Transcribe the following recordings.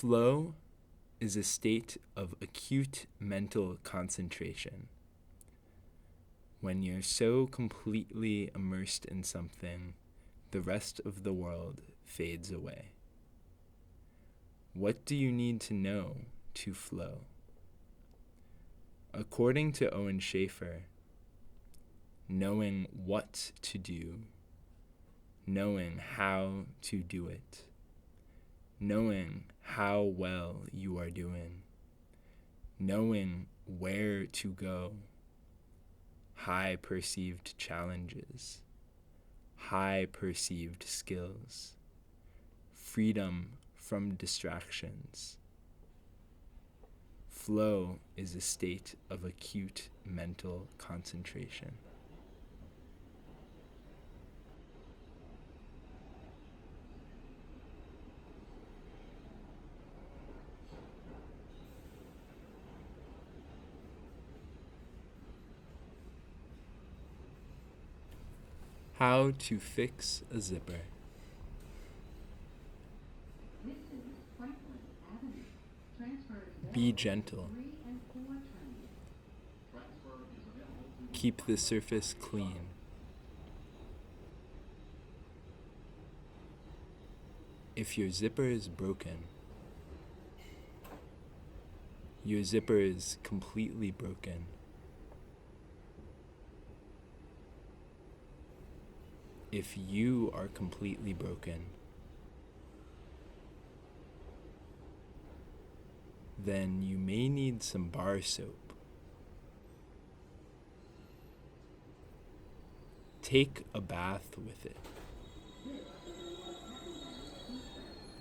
Flow is a state of acute mental concentration. When you're so completely immersed in something, the rest of the world fades away. What do you need to know to flow? According to Owen Schaefer, knowing what to do, knowing how to do it, knowing how well you are doing, knowing where to go, high perceived challenges, high perceived skills, freedom from distractions. Flow is a state of acute mental concentration. How to fix a zipper. Be gentle. Keep the surface clean. If your zipper is broken, your zipper is completely broken. If you are completely broken, then you may need some bar soap. Take a bath with it.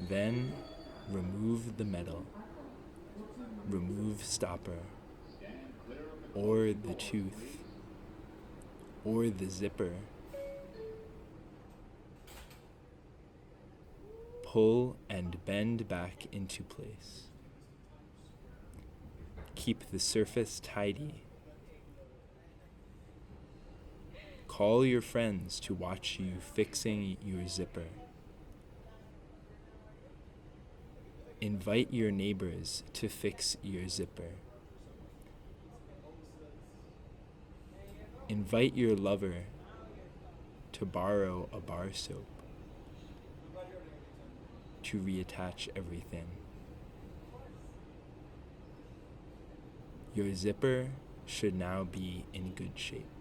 Then remove the metal, remove stopper, or the tooth, or the zipper. Pull and bend back into place. Keep the surface tidy. Call your friends to watch you fixing your zipper. Invite your neighbors to fix your zipper. Invite your lover to borrow a bar soap to reattach everything. Your zipper should now be in good shape.